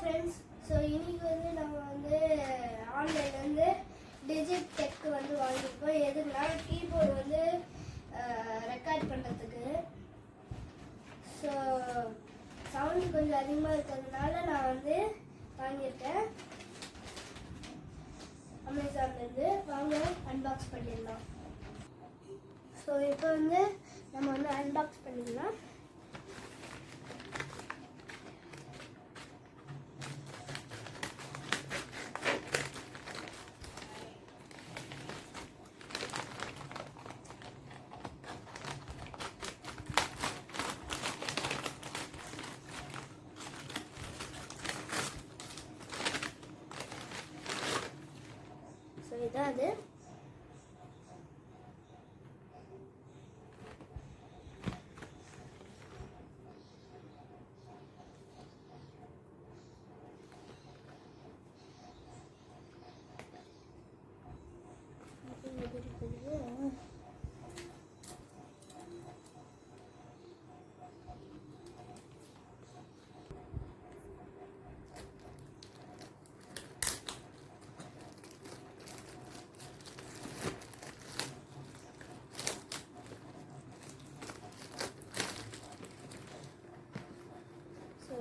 Friends. So இன்னைக்கு வந்து நம்ம வந்து ஆன்லைன்லேருந்து டிஜிடெக் வந்து வாங்கியிருக்கோம். எதுக்குன்னா கீபோர்டு வந்து ரெக்கார்ட் பண்ணுறதுக்கு. ஸோ சவுண்டு கொஞ்சம் அதிகமாக இருக்கிறதுனால நான் வந்து வாங்கியிருக்கேன் அமேசான்லேருந்து. வாங்க அன்பாக்ஸ் பண்ணிடலாம். ஸோ இப்போ வந்து நம்ம வந்து அன்பாக்ஸ் பண்ணிடலாம். இதான் அது.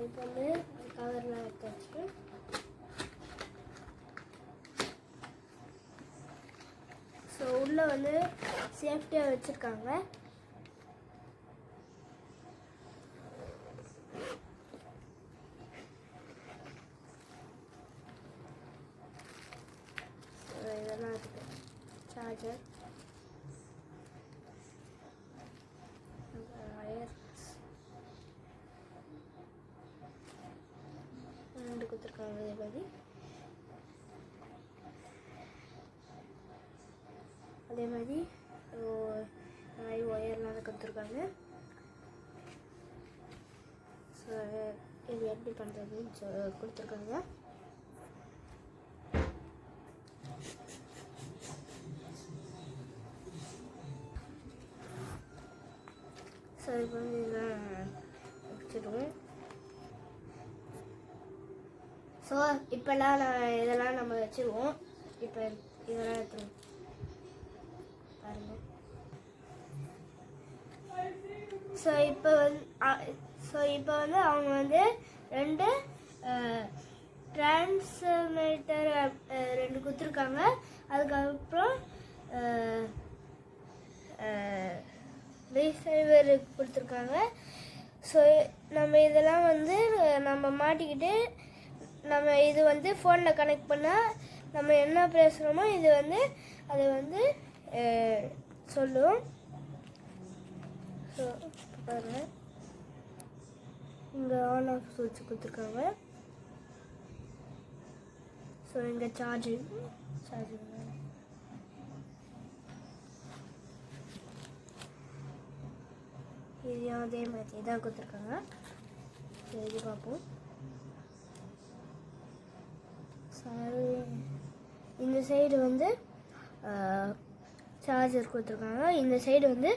இப்போ வந்து கவர்லாம் எடுத்தாச்சு. ஸோ உள்ளே வந்து சேஃப்டியாக வச்சுருக்காங்க. இதெல்லாம் இருக்குது. சார்ஜர், வயர் கொடுத்துருக்காங்க. அதே மாதிரி ஒயர்லாம் கொடுத்துருக்காங்க. ஸோ இது எப்படி பண்ணுறதுன்னு கொடுத்துருக்காங்க. ஸோ இப்போ வந்து இதெல்லாம் வச்சுருவேன். ஸோ இப்போல்லாம் இதெல்லாம் நம்ம வச்சுருவோம். இப்போ இதெல்லாம் எடுத்துருவோம் பாருங்கள். ஸோ இப்போ வந்து அவங்க வந்து ரெண்டு டிரான்ஸ்மிட்டர் ரெண்டு கொடுத்துருக்காங்க. அதுக்கப்புறம் ரிசீவர் கொடுத்துருக்காங்க. ஸோ நம்ம இதெல்லாம் வந்து நம்ம மாட்டிக்கிட்டு நம்ம இது வந்து ஃபோனில் கனெக்ட் பண்ணால் நம்ம என்ன பேசுகிறோமோ இது வந்து அது வந்து சொல்லும். ஸோ பாருங்கள், இங்கே ஆன் ஆஃப் சுவிட்ச் கொடுத்துருக்காங்க. ஸோ இங்கே சார்ஜிங் இதையும் அதே மாதிரி தான் கொடுத்துருக்காங்க. இது பார்ப்போம். இந்த சைடு வந்து சார்ஜர் கொடுத்துருக்காங்க. இந்த சைடு வந்து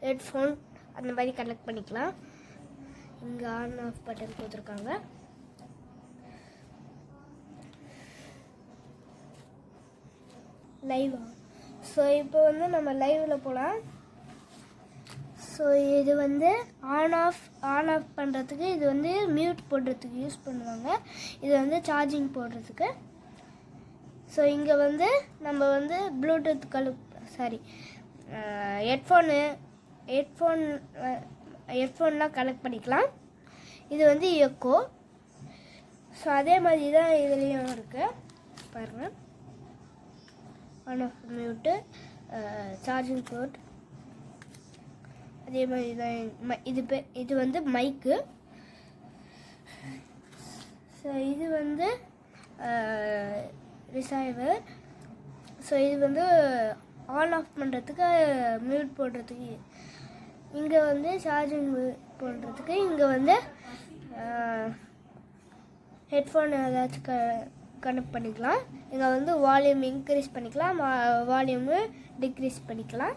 ஹெட்ஃபோன் அந்த மாதிரி கனெக்ட் பண்ணிக்கலாம். இங்கே ஆன் ஆஃப் பட்டன் கொடுத்துருக்காங்க. லைவா? ஸோ இப்போ வந்து நம்ம லைவில் போகலாம். ஸோ இது வந்து ஆன் ஆஃப் பண்ணுறதுக்கு, இது வந்து மியூட் போடுறதுக்கு யூஸ் பண்ணுவாங்க. இது வந்து சார்ஜிங் போடுறதுக்கு. ஸோ இங்கே வந்து நம்ம வந்து ப்ளூடூத் ஹெட்ஃபோன்லாம் கனெக்ட் பண்ணிக்கலாம். இது வந்து எக்கோ. ஸோ அதே மாதிரி தான் இதுலேயும் இருக்குது பாருங்கள். On off mute, charging port அதே மாதிரி தான். இது வந்து மைக்கு. ஸோ இது வந்து ரிசீவர். ஸோ இது வந்து ஆன் ஆஃப் பண்ணுறதுக்கு, மியூட் போடுறதுக்கு. இங்கே வந்து சார்ஜிங் போடுறதுக்கு. இங்கே வந்து ஹெட்ஃபோன் ஏதாச்சும் கனெக்ட் பண்ணிக்கலாம். இங்கே வந்து வால்யூம் இன்க்ரீஸ் பண்ணிக்கலாம், வால்யூமு டிக்ரீஸ் பண்ணிக்கலாம்.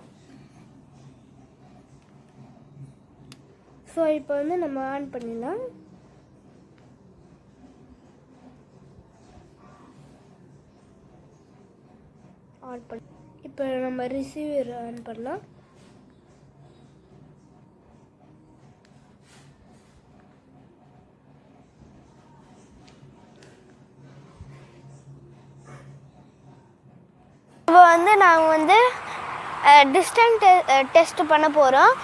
ஸோ இப்போ வந்து நம்ம ஆன் பண்ணிடலாம். ஆன் பண்ண. இப்போ நம்ம ரிசீவர் ஆன் பண்ணலாம். இப்போ வந்து நாங்கள் வந்து டிஸ்டன்ஸ் டெஸ்ட் பண்ண போகிறோம்.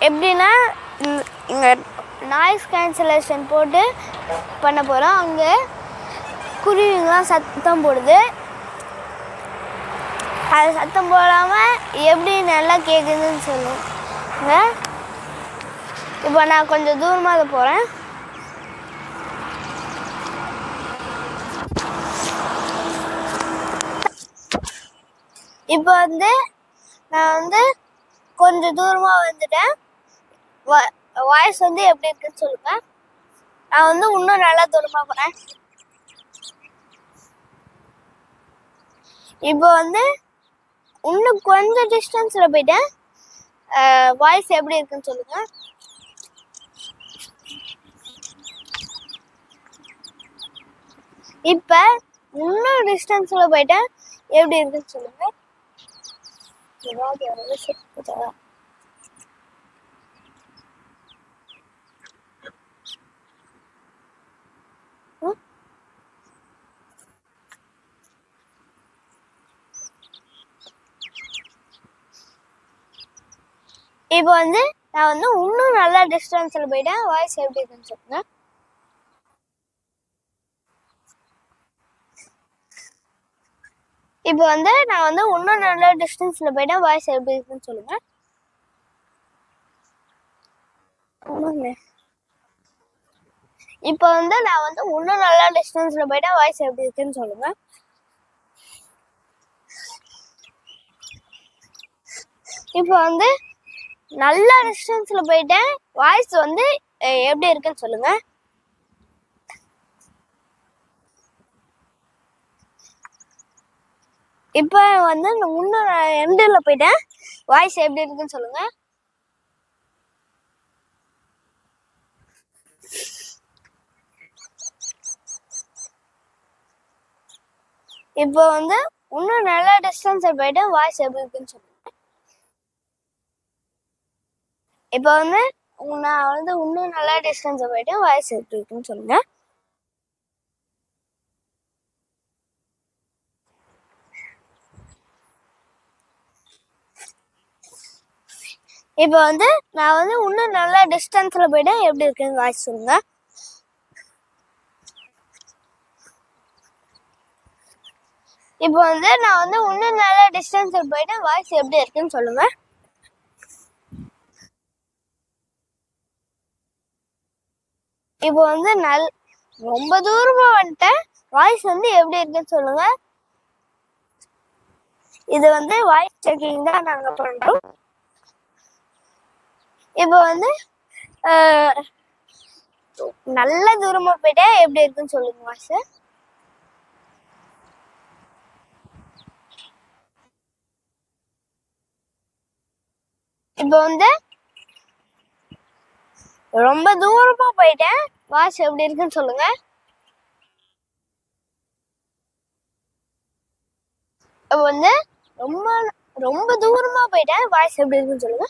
எப்படின்னா இங்கே நாய்ஸ் கேன்சலேஷன் போட்டு பண்ண போகிறோம். அங்கே குருவிங்களாம் சத்தம் போடுது. அது சத்தம் போடாமல் எப்படி நல்லா கேட்குதுன்னு சொல்லுங்க. இப்போ நான் கொஞ்சம் தூரமாக அதை போகிறேன். இப்போ வந்து நான் வந்து கொஞ்சம் தூரமாக வந்துட்டேன். வாய்ஸ் வந்து எப்படி இருக்குன்னு சொல்லுங்க. நான் வந்து இன்னும் நல்லா தூரமாக போகிறேன். இப்போ வந்து இன்னும் கொஞ்சம் டிஸ்டன்ஸில் போயிட்டேன். வாய்ஸ் எப்படி இருக்குன்னு சொல்லுங்க. இப்போ இன்னும் டிஸ்டன்ஸில் போயிட்டேன். எப்படி இருக்குன்னு சொல்லுங்க. இப்போ வந்து நான் வந்து இன்னும் நல்லா டிஸ்டன்ஸில் போயிட்டேன். வாய்ஸ் எப்படி இருக்குன்னு சொல்லுங்க. இப்போ வந்து நான் வந்து இன்னும் நல்லா டிஸ்டன்ஸில் போயிட்டேன். வாய்ஸ் எப்படி இருக்குன்னு சொல்லுங்க. இப்போ வந்து நான் வந்து இன்னும் நல்லா டிஸ்டன்ஸில் போயிட்டேன். வாய்ஸ் எப்படி இருக்குன்னு சொல்லுங்க. இப்போ வந்து நல்ல டிஸ்டன்ஸில் போயிட்டேன். வாய்ஸ் வந்து எப்படி இருக்குன்னு சொல்லுங்க. இப்போ வந்து இன்னும் எண்டில் போயிட்டேன். வாய்ஸ் எப்படி இருக்குன்னு சொல்லுங்க. இப்போ வந்து இன்னும் நல்ல டிஸ்டன்ஸில் போயிட்டேன். வாய்ஸ் எப்படி இருக்குன்னு சொல்லுங்க. இப்போ வந்து நான் வந்து இன்னும் நல்லா டிஸ்டன்ஸில் போயிட்டேன். வாய்ஸ் எப்படி இருக்குன்னு சொல்லுங்க. இப்போ வந்து நான் வந்து இன்னும் நல்லா டிஸ்டன்ஸில் போயிட்டேன். எப்படி இருக்குன்னு வாய்ஸ் சொல்லுங்க. இப்போ வந்து நான் வந்து இன்னும் நல்லா டிஸ்டன்ஸில் போயிட்டேன். வாய்ஸ் எப்படி இருக்குன்னு சொல்லுங்க. இப்போ வந்து ரொம்ப தூரமா வந்துட்டேன். வாய்ஸ் வந்து எப்படி இருக்குன்னு சொல்லுங்க. இது வந்து வாய்ஸ் செக்கிங் தான் நாங்கள் பண்றோம். இப்போ வந்து நல்ல தூரமா போயிட்டேன். எப்படி இருக்குன்னு சொல்லுங்க வாய்ஸ். இப்போ வந்து ரொம்ப தூரமா போயிட்டேன். வாய்ஸ் எப்படி இருக்குன்னு சொல்லுங்க. இப்போ வந்து ரொம்ப ரொம்ப தூரமா போயிட்டேன். வாய்ஸ் எப்படி இருக்குன்னு சொல்லுங்க.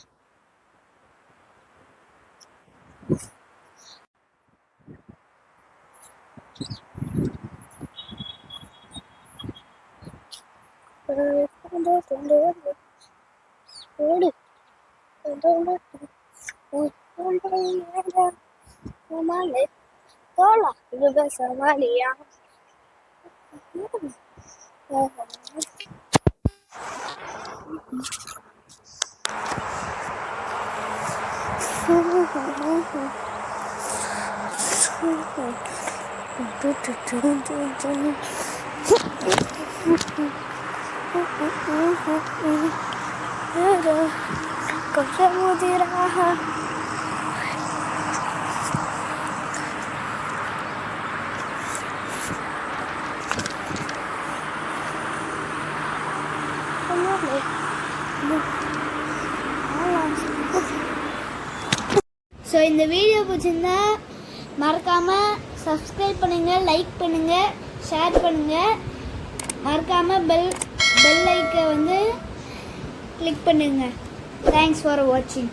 ஸோ இந்த வீடியோ பிடிச்சிருந்தா மறக்காமல் சப்ஸ்கிரைப் பண்ணுங்கள், லைக் பண்ணுங்கள், ஷேர் பண்ணுங்கள். மறக்காமல் பெல் ஐக்கை வந்து கிளிக் பண்ணுங்க. தேங்க்ஸ் ஃபார் வாட்சிங்.